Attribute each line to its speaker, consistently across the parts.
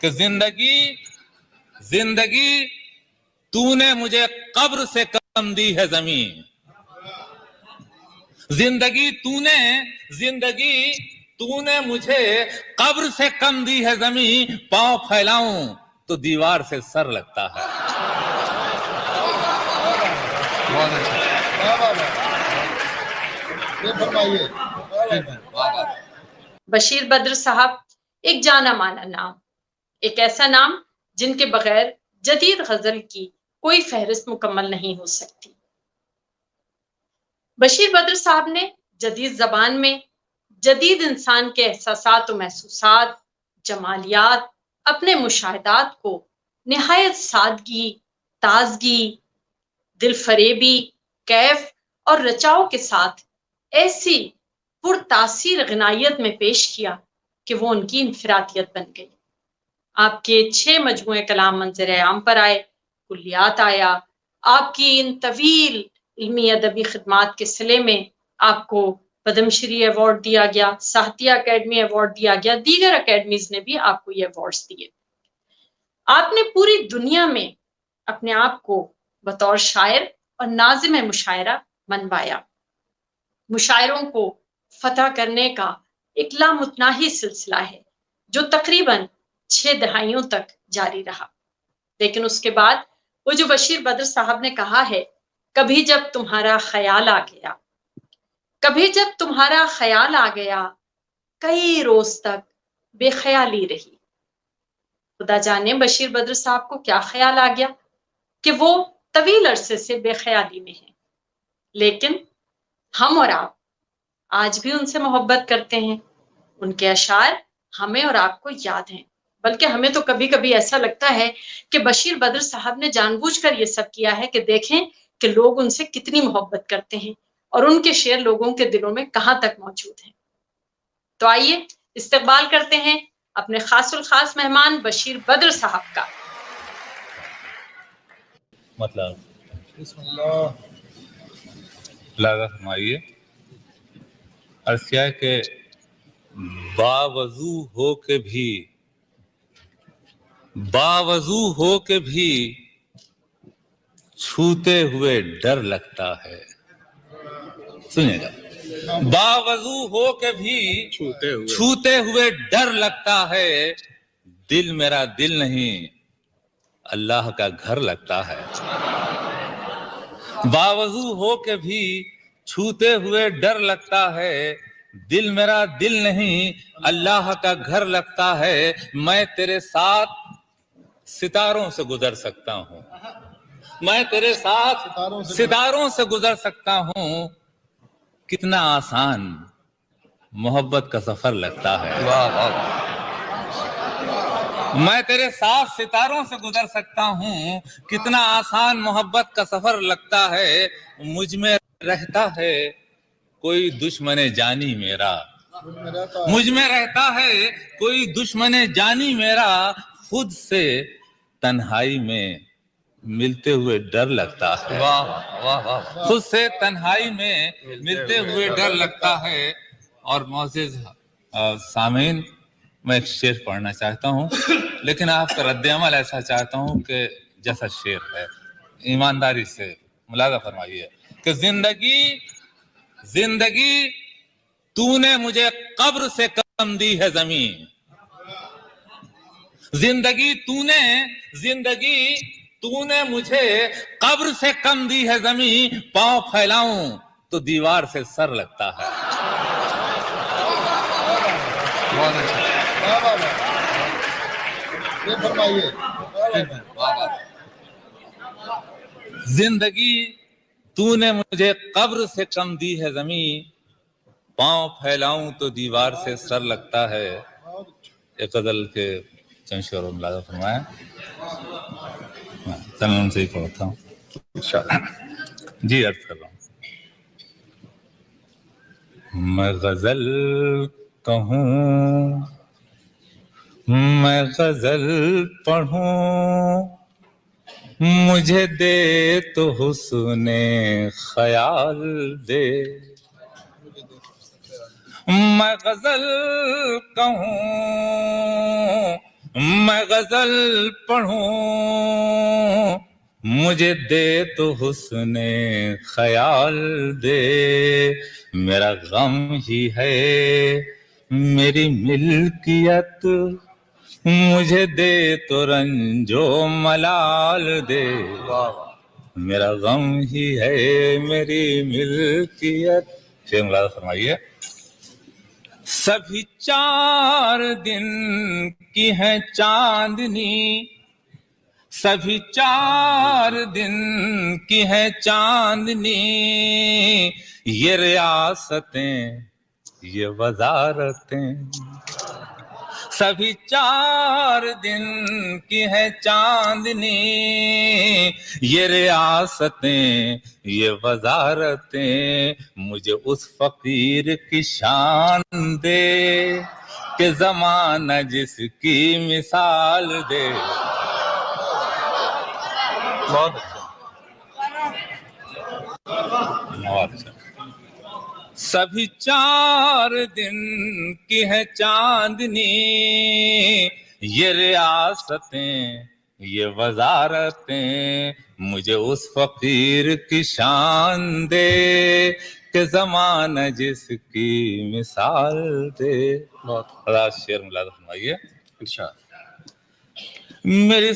Speaker 1: کہ زندگی تو نے مجھے قبر سے کم دی ہے زمین، زندگی تو نے مجھے قبر سے کم دی ہے زمین، پاؤں پھیلاؤں تو دیوار سے سر لگتا ہے۔
Speaker 2: بشیر بدر صاحب ایک جانا مانا نام، ایک ایسا نام جن کے بغیر جدید غزل کی کوئی فہرست مکمل نہیں ہو سکتی۔ بشیر بدر صاحب نے جدید زبان میں جدید انسان کے احساسات و محسوسات، جمالیات، اپنے مشاہدات کو نہایت سادگی، تازگی، دل فریبی، کیف اور رچاؤ کے ساتھ ایسی پرتاثیر غنائیت میں پیش کیا کہ وہ ان کی انفرادیت بن گئی۔ آپ کے 6 مجموعے کلام منظر عام پر آئے، کلیات آیا، آپ کی ان طویل علمی ادبی خدمات کے صلے میں آپ کو پدم شری ایوارڈ دیا گیا، ساہتیہ اکیڈمی ایوارڈ دیا گیا، دیگر اکیڈمیز نے بھی آپ کو یہ ایوارڈز دیے۔ آپ نے پوری دنیا میں اپنے آپ کو بطور شاعر اور ناظم مشاعرہ منوایا۔ مشاعروں کو فتح کرنے کا ایک لامتناہی سلسلہ ہے جو تقریباً 6 دہائیوں تک جاری رہا۔ لیکن اس کے بعد وہ جو بشیر بدر صاحب نے کہا ہے، کبھی جب تمہارا خیال آ گیا، کبھی جب تمہارا خیال آ گیا، کئی روز تک بے خیالی رہی۔ خدا جانے بشیر بدر صاحب کو کیا خیال آ گیا کہ وہ طویل عرصے سے بے خیالی میں ہیں، لیکن ہم اور آپ آج بھی ان سے محبت کرتے ہیں۔ ان کے اشعار ہمیں اور آپ کو یاد ہیں، بلکہ ہمیں تو کبھی کبھی ایسا لگتا ہے کہ بشیر بدر صاحب نے جان بوجھ کر یہ سب کیا ہے کہ دیکھیں کہ لوگ ان سے کتنی محبت کرتے ہیں اور ان کے شعر لوگوں کے دلوں میں کہاں تک موجود ہیں۔ تو آئیے استقبال کرتے ہیں اپنے خاص الخاص مہمان بشیر بدر صاحب کا۔
Speaker 1: مطلب بسم اللہ لاغت فرمائیے۔ عرض کیا ہے کہ باوضو ہو کے بھی چھوتے ہوئے ڈر لگتا ہے۔ سنیے گا، باوضو ہو کے بھی چھوتے ہوئے ڈر لگتا ہے، دل میرا دل نہیں اللہ کا گھر لگتا ہے۔ باوضو ہو کے بھی چھوتے ہوئے ڈر لگتا ہے، دل میرا دل نہیں اللہ کا گھر لگتا ہے۔ میں تیرے ساتھ ستاروں سے گزر سکتا ہوں، میں تیرے ساتھ ستاروں سے گزر سکتا ہوں، کتنا آسان محبت کا سفر لگتا ہے۔ میں تیرے ساتھ ستاروں سے گزر سکتا ہوں، کتنا آسان محبت کا سفر لگتا ہے۔ مجھ میں رہتا ہے کوئی دشمن جانی میرا، مجھ میں رہتا ہے کوئی دشمن جانی میرا، خود سے تنہائی میں ملتے ہوئے ڈر لگتا ہے۔ خود سے تنہائی میں ملتے ہوئے ڈر لگتا ہے۔ اور معزز سامعین، میں ایک شعر پڑھنا چاہتا ہوں، لیکن آپ کا رد عمل ایسا چاہتا ہوں کہ جیسا شعر ہے ایمانداری سے ملاحظہ فرمائیے کہ زندگی تو نے مجھے قبر سے کم دی ہے زمین، زندگی تو نے مجھے قبر سے کم دی ہے زمین، پاؤں پھیلاؤں تو دیوار سے سر لگتا ہے۔ زندگی تو نے مجھے قبر سے کم دی ہے زمین، پاؤں پھیلاؤں تو دیوار سے سر لگتا ہے۔ ایک غزل کے چند شعر ملاحظہ فرمایا، چلن سے ہی پڑھتا ہوں جی، عرض کر رہا ہوں۔ میں غزل کہوں، میں غزل پڑھوں، مجھے دے تو حسن خیال دے۔ میں غزل کہوں، میں غزل پڑھوں مجھے دے تو حسن خیال دے، میرا غم ہی ہے میری ملکیت، مجھے دے تو رنج و ملال دے، میرا غم ہی ہے میری ملکیت۔ شعر ملازم فرمائیے۔ سبھی 4 دن کی ہے چاندنی، سبھی 4 دن کی ہے چاندنی، یہ ریاستیں یہ وزارتیں، سبھی 4 دن کی ہے چاندنی، یہ ریاستیں یہ وزارتیں، مجھے اس فقیر کی شان دے کہ زمانہ جس کی مثال دے۔ بہت اچھا۔ سبھی 4 دن کی ہے چاندنی، یہ ریاستیں یہ وزارتیں، مجھے اس فقیر کی شان دے کہ زمانہ جس کی مثال دے۔ بہت بڑا شعر ملازم فرمائیے۔ میری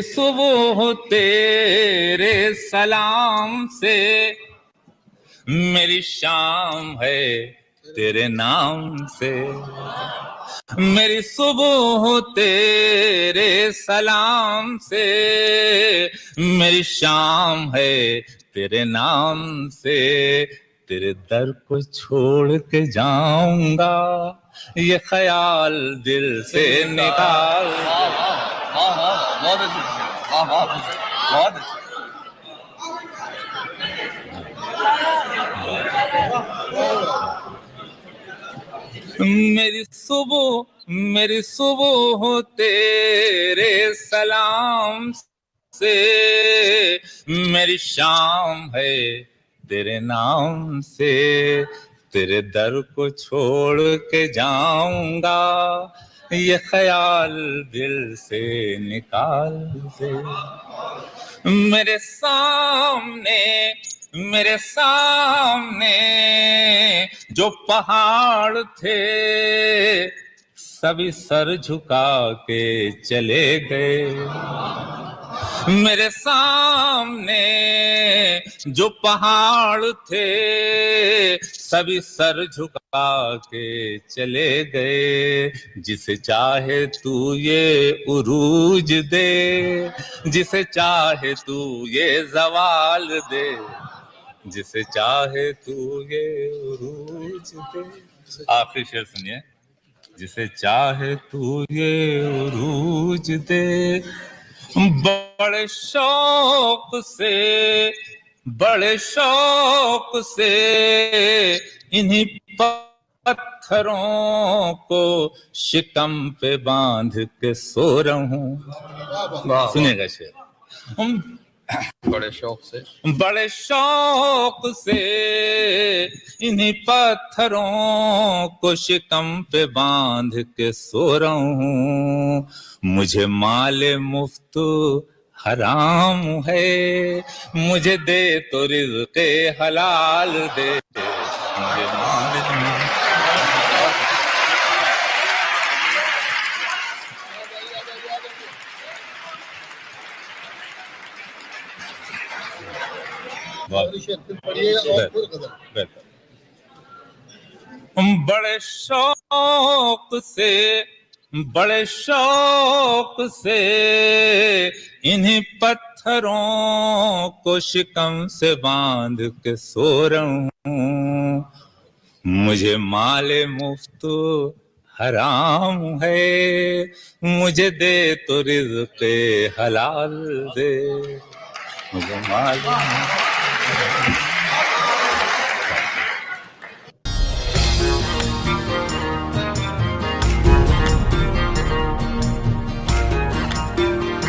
Speaker 1: صبح تیرے سلام سے، میری شام ہے تیرے نام سے، میری صبح تیرے سلام سے، میری شام ہے تیرے نام سے، تیرے در کو چھوڑ کے جاؤں گا، یہ خیال دل سے نکال۔ بہت میری صبح تیرے سلام سے، میری شام ہے تیرے نام سے، تیرے در کو چھوڑ کے جاؤں گا، یہ خیال دل سے نکال دے۔ میرے سامنے جو پہاڑ تھے، سبھی سر جھکا کے چلے گئے، میرے سامنے جو پہاڑ تھے، سبھی سر جھکا کے چلے گئے، جسے چاہے تو یہ عروج دے، جسے چاہے تو یہ زوال دے، جسے چاہے تو یہ عروج دے۔ آخری شعر سنیے۔ جسے چاہے تو یہ عروج دے، بڑے شوق سے انہی پتھروں کو شکم پہ باندھ کے سو رہا ہوں۔ سنیے گا شعر۔ بڑے شوق سے انہی پتھروں کو شکم پہ باندھ کے سو رہا ہوں، مجھے مال مفت حرام ہے، مجھے دے تو رزق حلال دے، مجھے مال بڑے شوق سے انہی پتھروں کو شکم سے باندھ کے سو رہا ہوں، مجھے مال مفت حرام ہے، مجھے دے تو رزق حلال دے، مجھے مال